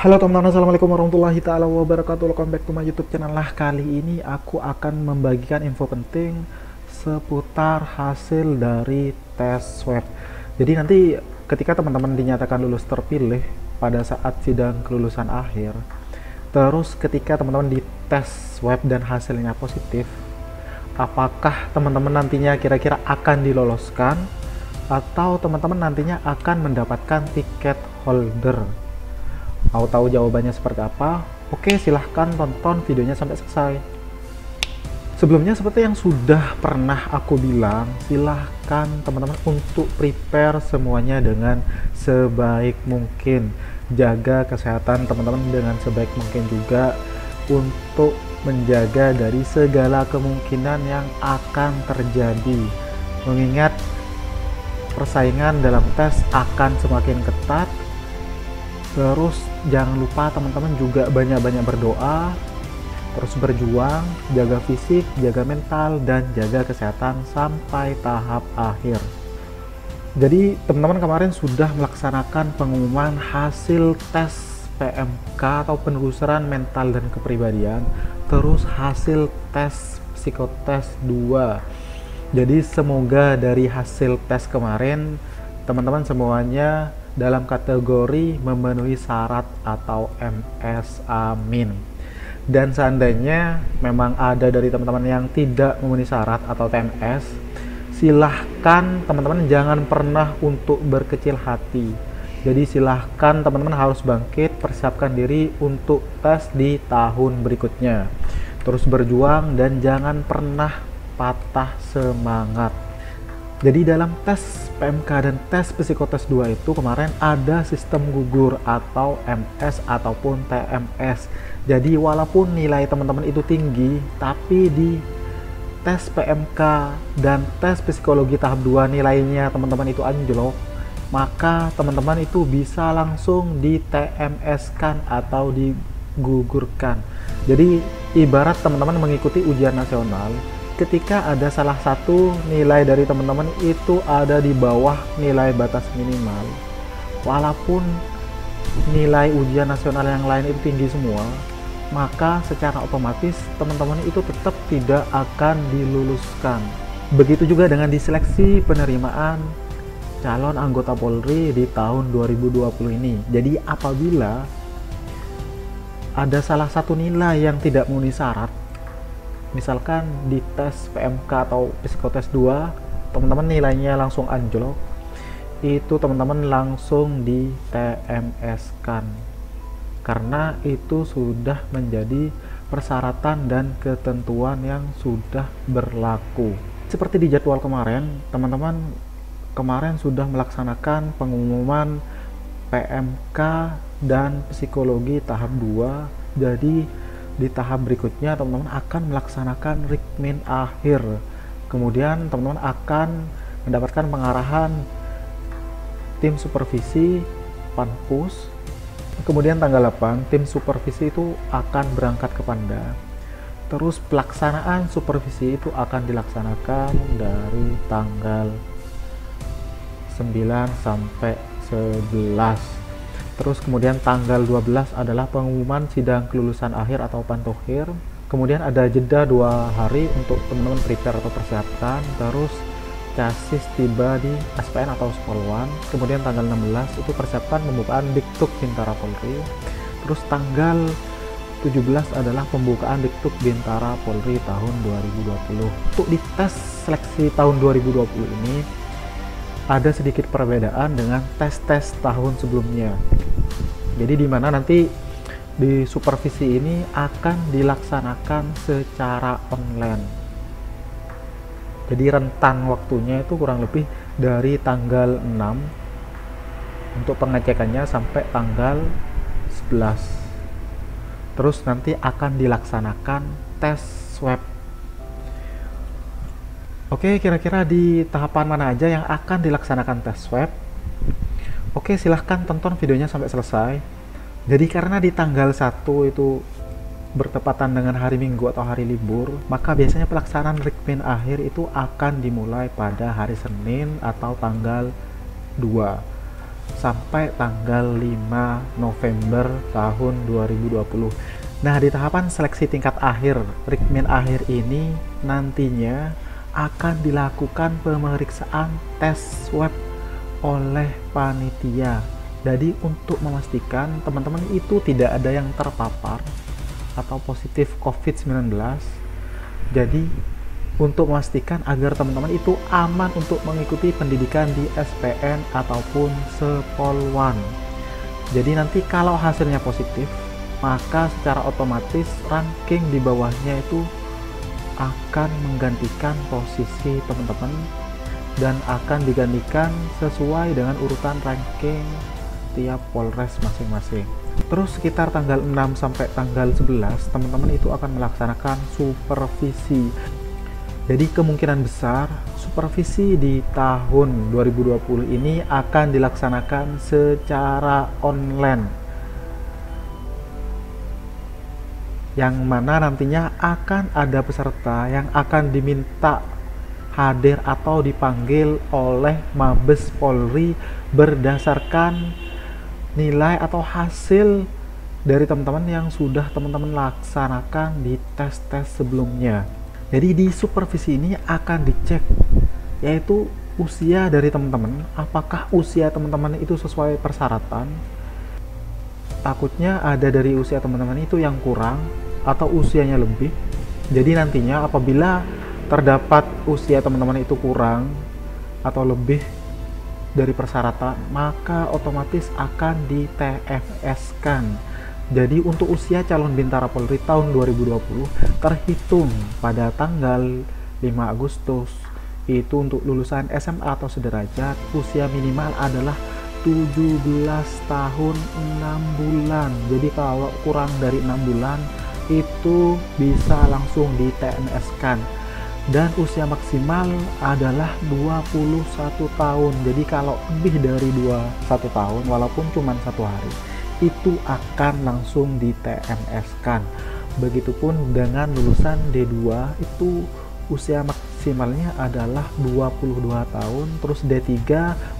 Halo teman-teman, assalamualaikum warahmatullahi taala wabarakatuh. Welcome back to my YouTube channel. Kali ini aku akan membagikan info penting seputar hasil dari tes swab. Jadi nanti ketika teman-teman dinyatakan lulus terpilih pada saat sidang kelulusan akhir, terus ketika teman-teman dites swab dan hasilnya positif, apakah teman-teman nantinya kira-kira akan diloloskan atau teman-teman nantinya akan mendapatkan tiket holder? Mau tahu jawabannya seperti apa? Oke, silahkan tonton videonya sampai selesai. Sebelumnya seperti yang sudah pernah aku bilang, silahkan teman-teman untuk prepare semuanya dengan sebaik mungkin. Jaga kesehatan teman-teman dengan sebaik mungkin juga untuk menjaga dari segala kemungkinan yang akan terjadi. Mengingat persaingan dalam tes akan semakin ketat. Terus jangan lupa teman-teman juga banyak-banyak berdoa, terus berjuang, jaga fisik, jaga mental, dan jaga kesehatan sampai tahap akhir. Jadi teman-teman kemarin sudah melaksanakan pengumuman hasil tes PMK atau penelusuran mental dan kepribadian, terus hasil tes psikotes 2. Jadi semoga dari hasil tes kemarin teman-teman semuanya dalam kategori memenuhi syarat atau MS, amin. Dan seandainya memang ada dari teman-teman yang tidak memenuhi syarat atau TMS, silahkan teman-teman jangan pernah untuk berkecil hati. Jadi silahkan teman-teman harus bangkit, persiapkan diri untuk tes di tahun berikutnya. Terus berjuang dan jangan pernah patah semangat. Jadi dalam tes PMK dan tes psikotes 2 itu kemarin ada sistem gugur atau MS ataupun TMS. Jadi walaupun nilai teman-teman itu tinggi, tapi di tes PMK dan tes psikologi tahap 2 nilainya teman-teman itu anjlok, maka teman-teman itu bisa langsung di TMS-kan atau digugurkan. Jadi ibarat teman-teman mengikuti ujian nasional, ketika ada salah satu nilai dari teman-teman itu ada di bawah nilai batas minimal, walaupun nilai ujian nasional yang lain itu tinggi semua, maka secara otomatis teman-teman itu tetap tidak akan diluluskan. Begitu juga dengan diseleksi penerimaan calon anggota Polri di tahun 2020 ini. Jadi apabila ada salah satu nilai yang tidak memenuhi syarat, misalkan di tes PMK atau psikotes 2 teman-teman nilainya langsung anjlok, itu teman-teman langsung di TMS kan, karena itu sudah menjadi persyaratan dan ketentuan yang sudah berlaku. Seperti di jadwal kemarin, teman-teman kemarin sudah melaksanakan pengumuman PMK dan psikologi tahap 2. Jadi di tahap berikutnya teman-teman akan melaksanakan rikmin akhir, kemudian teman-teman akan mendapatkan pengarahan tim supervisi Panpus, kemudian tanggal 8 tim supervisi itu akan berangkat ke Panda, terus pelaksanaan supervisi itu akan dilaksanakan dari tanggal 9 sampai 11. Terus kemudian tanggal 12 adalah pengumuman sidang kelulusan akhir atau pantokhir. Kemudian ada jeda 2 hari untuk teman-teman prepare atau persiapkan. Terus chassis tiba di SPN atau Spolwan. Kemudian tanggal 16 itu persiapan pembukaan Diktuk Bintara Polri. Terus tanggal 17 adalah pembukaan Diktuk Bintara Polri tahun 2020. Untuk di tes seleksi tahun 2020 ini ada sedikit perbedaan dengan tes-tes tahun sebelumnya. Jadi di mana nanti di supervisi ini akan dilaksanakan secara online. Jadi rentan waktunya itu kurang lebih dari tanggal 6 untuk pengecekannya sampai tanggal 11. Terus nanti akan dilaksanakan tes swab. Oke, kira-kira di tahapan mana aja yang akan dilaksanakan tes swab? Oke, silahkan tonton videonya sampai selesai. Jadi karena di tanggal 1 itu bertepatan dengan hari Minggu atau hari libur, maka biasanya pelaksanaan rikmin akhir itu akan dimulai pada hari Senin atau tanggal 2. sampai tanggal 5 November tahun 2020. Nah, di tahapan seleksi tingkat akhir, Rikmin akhir ini nantinya akan dilakukan pemeriksaan tes swab oleh panitia. Jadi untuk memastikan teman-teman itu tidak ada yang terpapar atau positif COVID-19. Jadi untuk memastikan agar teman-teman itu aman untuk mengikuti pendidikan di SPN ataupun Sepolwan. Jadi nanti kalau hasilnya positif, maka secara otomatis ranking di bawahnya itu akan menggantikan posisi teman-teman dan akan digantikan sesuai dengan urutan ranking tiap Polres masing-masing. Terus sekitar tanggal 6 sampai tanggal 11 teman-teman itu akan melaksanakan supervisi. Jadi kemungkinan besar supervisi di tahun 2020 ini akan dilaksanakan secara online, yang mana nantinya akan ada peserta yang akan diminta hadir atau dipanggil oleh Mabes Polri berdasarkan nilai atau hasil dari teman-teman yang sudah teman-teman laksanakan di tes-tes sebelumnya. Jadi di supervisi ini akan dicek yaitu usia dari teman-teman, apakah usia teman-teman itu sesuai persyaratan. Takutnya ada dari usia teman-teman itu yang kurang atau usianya lebih. Jadi nantinya apabila terdapat usia teman-teman itu kurang atau lebih dari persyaratan, maka otomatis akan di TFS-kan. Jadi untuk usia calon Bintara Polri tahun 2020 terhitung pada tanggal 5 Agustus itu untuk lulusan SMA atau sederajat, usia minimal adalah 17 tahun 6 bulan. Jadi kalau kurang dari 6 bulan itu bisa langsung di TNS-kan. Dan usia maksimal adalah 21 tahun. Jadi kalau lebih dari 21 tahun walaupun cuma 1 hari itu akan langsung di TNS-kan. Begitupun dengan lulusan D2 itu usia maksimalnya adalah 22 tahun, terus D3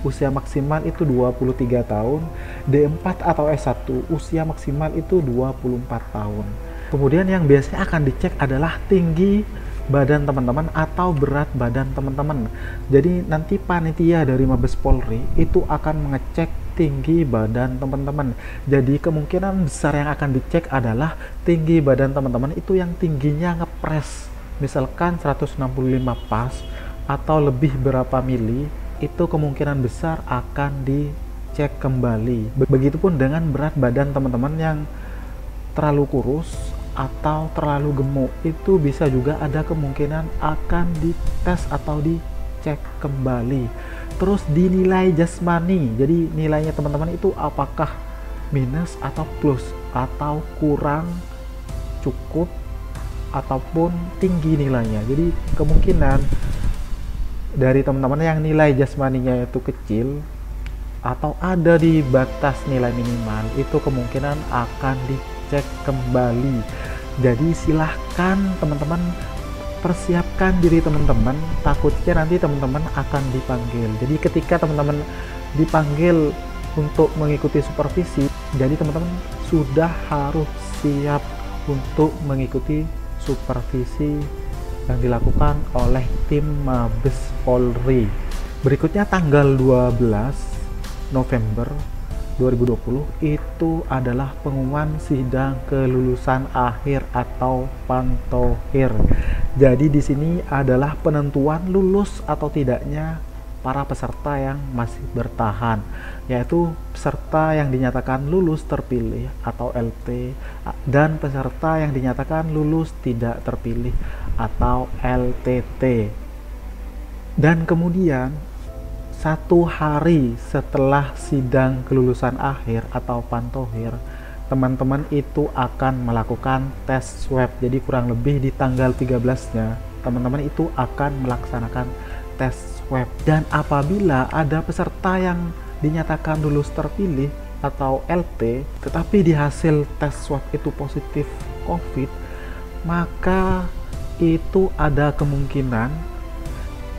usia maksimal itu 23 tahun, D4 atau S1 usia maksimal itu 24 tahun. Kemudian yang biasanya akan dicek adalah tinggi badan teman-teman atau berat badan teman-teman. Jadi nanti panitia dari Mabes Polri itu akan mengecek tinggi badan teman-teman. Jadi kemungkinan besar yang akan dicek adalah tinggi badan teman-teman itu yang tingginya ngepres misalkan 165 pas atau lebih berapa mili, itu kemungkinan besar akan dicek kembali. Begitupun dengan berat badan teman-teman yang terlalu kurus atau terlalu gemuk, itu bisa juga ada kemungkinan akan dites atau dicek kembali. Terus dinilai jasmani, jadi nilainya teman-teman itu apakah minus atau plus, atau kurang, cukup, ataupun tinggi nilainya. Jadi kemungkinan dari teman-teman yang nilai jasmaninya itu kecil atau ada di batas nilai minimal, itu kemungkinan akan dicek kembali. Jadi silahkan teman-teman persiapkan diri teman-teman, takutnya nanti teman-teman akan dipanggil. Jadi ketika teman-teman dipanggil untuk mengikuti supervisi, jadi teman-teman sudah harus siap untuk mengikuti supervisi yang dilakukan oleh tim Mabes Polri. Berikutnya tanggal 12 November 2020 itu adalah pengumuman sidang kelulusan akhir atau pantohir. Jadi di sini adalah penentuan lulus atau tidaknya para peserta yang masih bertahan, yaitu peserta yang dinyatakan lulus terpilih atau LT dan peserta yang dinyatakan lulus tidak terpilih atau LTT. Dan kemudian 1 hari setelah sidang kelulusan akhir atau pantohir, teman-teman itu akan melakukan tes swab. Jadi kurang lebih di tanggal 13-nya teman-teman itu akan melaksanakan tes swab. Dan apabila ada peserta yang dinyatakan lulus terpilih atau LT tetapi di hasil tes swab itu positif COVID, maka itu ada kemungkinan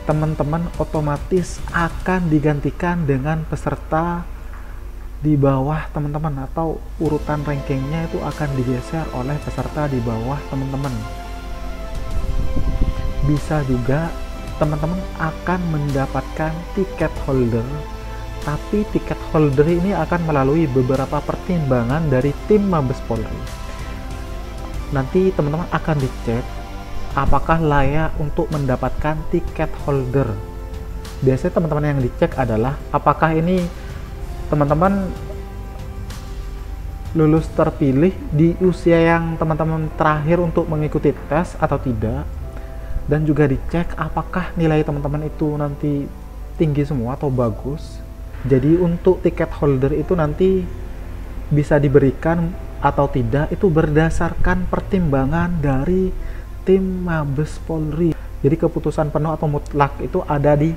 teman-teman otomatis akan digantikan dengan peserta di bawah teman-teman, atau urutan rankingnya itu akan digeser oleh peserta di bawah teman-teman. Bisa juga teman-teman akan mendapatkan tiket holder, tapi tiket holder ini akan melalui beberapa pertimbangan dari tim Mabes Polri. Nanti teman-teman akan dicek apakah layak untuk mendapatkan tiket holder. Biasanya teman-teman yang dicek adalah apakah ini teman-teman lulus terpilih di usia yang teman-teman terakhir untuk mengikuti tes atau tidak, dan juga dicek apakah nilai teman-teman itu nanti tinggi semua atau bagus. Jadi untuk tiket holder itu nanti bisa diberikan atau tidak itu berdasarkan pertimbangan dari tim Mabes Polri. Jadi keputusan penuh atau mutlak itu ada di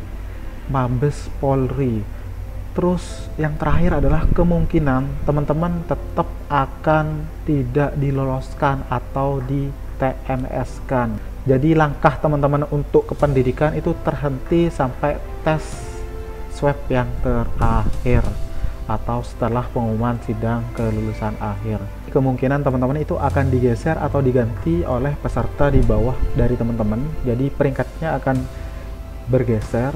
Mabes Polri. Terus yang terakhir adalah kemungkinan teman-teman tetap akan tidak diloloskan atau di TMS-kan. Jadi langkah teman-teman untuk kependidikan itu terhenti sampai tes swab yang terakhir atau setelah pengumuman sidang kelulusan akhir. Kemungkinan teman-teman itu akan digeser atau diganti oleh peserta di bawah dari teman-teman. Jadi peringkatnya akan bergeser.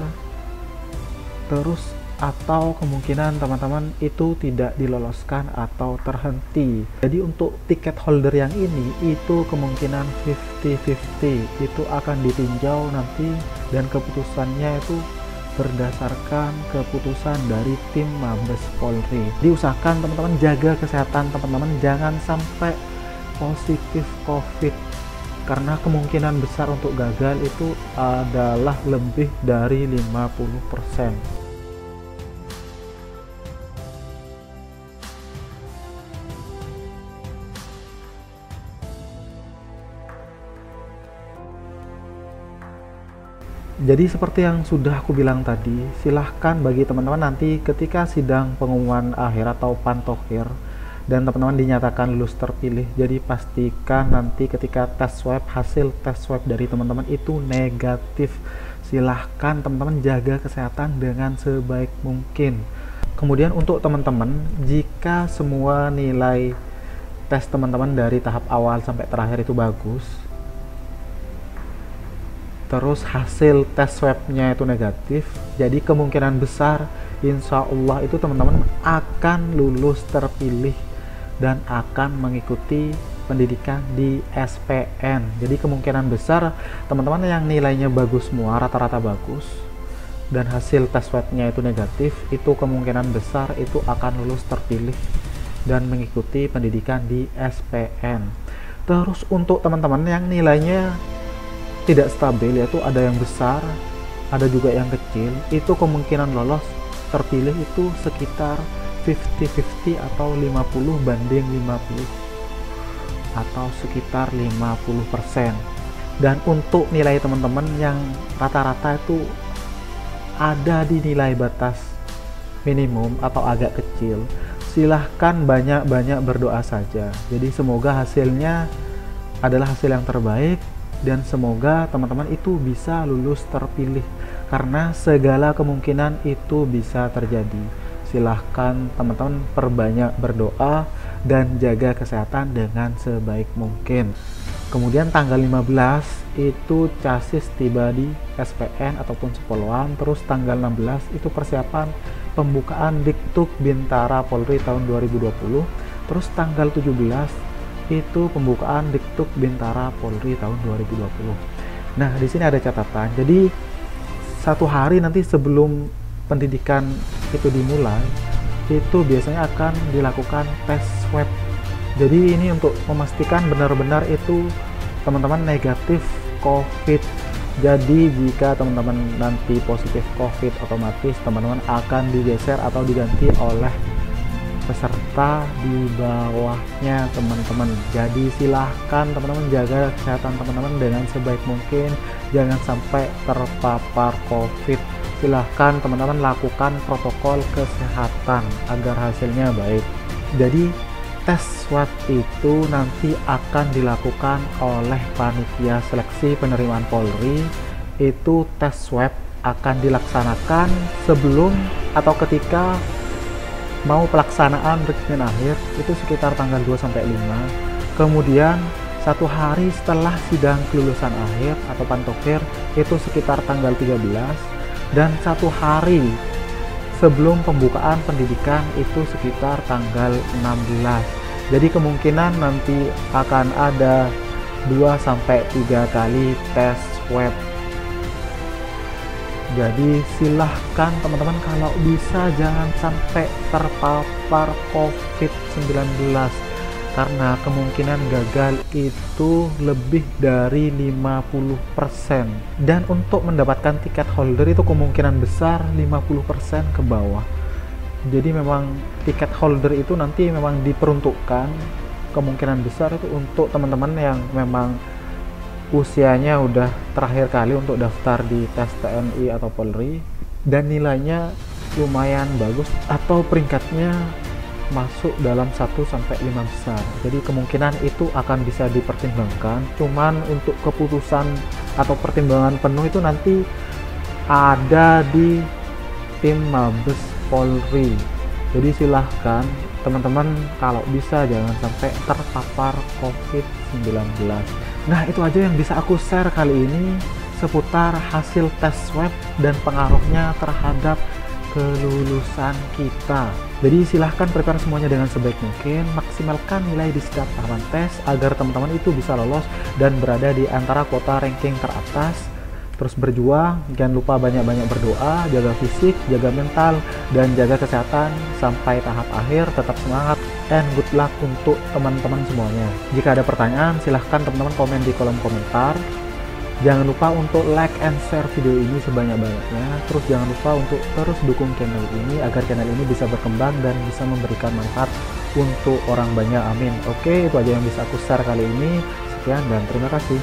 Terus atau kemungkinan teman-teman itu tidak diloloskan atau terhenti. Jadi untuk tiket holder yang ini itu kemungkinan 50-50 itu akan ditinjau nanti, dan keputusannya itu berdasarkan keputusan dari tim Mabes Polri. Diusahakan teman-teman jaga kesehatan teman-teman, jangan sampai positif COVID, karena kemungkinan besar untuk gagal itu adalah lebih dari 50%. Jadi seperti yang sudah aku bilang tadi, silahkan bagi teman-teman nanti ketika sidang pengumuman akhir atau pantokhir dan teman-teman dinyatakan lulus terpilih, jadi pastikan nanti ketika tes swab, hasil tes swab dari teman-teman itu negatif. Silahkan teman-teman jaga kesehatan dengan sebaik mungkin. Kemudian untuk teman-teman, jika semua nilai tes teman-teman dari tahap awal sampai terakhir itu bagus, terus hasil tes swabnya itu negatif, jadi kemungkinan besar insya Allah itu teman-teman akan lulus terpilih dan akan mengikuti pendidikan di SPN. Jadi kemungkinan besar teman-teman yang nilainya bagus semua, rata-rata bagus, dan hasil tes swabnya itu negatif, itu kemungkinan besar itu akan lulus terpilih dan mengikuti pendidikan di SPN. Terus untuk teman-teman yang nilainya tidak stabil, yaitu ada yang besar, ada juga yang kecil, itu kemungkinan lolos terpilih itu sekitar 50-50 atau 50 banding 50 atau sekitar 50%. Dan untuk nilai teman-teman yang rata-rata itu ada di nilai batas minimum atau agak kecil, silahkan banyak-banyak berdoa saja. Jadi semoga hasilnya adalah hasil yang terbaik, dan semoga teman-teman itu bisa lulus terpilih, karena segala kemungkinan itu bisa terjadi. Silahkan teman-teman perbanyak berdoa dan jaga kesehatan dengan sebaik mungkin. Kemudian tanggal 15 itu chassis tiba di SPN ataupun Sepoluan. Terus tanggal 16 itu persiapan pembukaan Diktuk Bintara Polri tahun 2020. Terus tanggal 17 itu pembukaan Diktuk Bintara Polri tahun 2020. Nah, di sini ada catatan. Jadi satu hari nanti sebelum pendidikan itu dimulai, itu biasanya akan dilakukan tes swab. Jadi ini untuk memastikan benar-benar itu teman-teman negatif COVID. Jadi jika teman-teman nanti positif COVID, otomatis teman-teman akan digeser atau diganti oleh peserta di bawahnya teman-teman. Jadi silahkan teman-teman jaga kesehatan teman-teman dengan sebaik mungkin, jangan sampai terpapar COVID. Silahkan teman-teman lakukan protokol kesehatan agar hasilnya baik. Jadi tes swab itu nanti akan dilakukan oleh panitia seleksi penerimaan Polri. Itu tes swab akan dilaksanakan sebelum atau ketika mau pelaksanaan rekrutmen akhir itu sekitar tanggal 2-5. Kemudian 1 hari setelah sidang kelulusan akhir atau pantokir itu sekitar tanggal 13, dan 1 hari sebelum pembukaan pendidikan itu sekitar tanggal 16. Jadi kemungkinan nanti akan ada 2-3 kali tes swab. Jadi silahkan teman-teman kalau bisa jangan sampai terpapar COVID-19, karena kemungkinan gagal itu lebih dari 50%, dan untuk mendapatkan tiket holder itu kemungkinan besar 50% ke bawah. Jadi memang tiket holder itu nanti memang diperuntukkan kemungkinan besar itu untuk teman-teman yang memang usianya udah terakhir kali untuk daftar di tes TNI atau Polri dan nilainya lumayan bagus atau peringkatnya masuk dalam 1-5 besar. Jadi kemungkinan itu akan bisa dipertimbangkan, cuman untuk keputusan atau pertimbangan penuh itu nanti ada di tim Mabes Polri. Jadi silahkan teman-teman kalau bisa jangan sampai terpapar COVID-19. Nah, itu aja yang bisa aku share kali ini seputar hasil tes swab dan pengaruhnya terhadap kelulusan kita. Jadi silahkan prepare semuanya dengan sebaik mungkin, maksimalkan nilai di setiap tahapan tes agar teman-teman itu bisa lolos dan berada di antara kota ranking teratas. Terus berjuang, jangan lupa banyak-banyak berdoa, jaga fisik, jaga mental, dan jaga kesehatan sampai tahap akhir. Tetap semangat and good luck untuk teman-teman semuanya. Jika ada pertanyaan, silahkan teman-teman komen di kolom komentar. Jangan lupa untuk like and share video ini sebanyak-banyaknya. Terus jangan lupa untuk terus dukung channel ini agar channel ini bisa berkembang dan bisa memberikan manfaat untuk orang banyak. Amin. Oke, itu aja yang bisa aku share kali ini. Sekian dan terima kasih.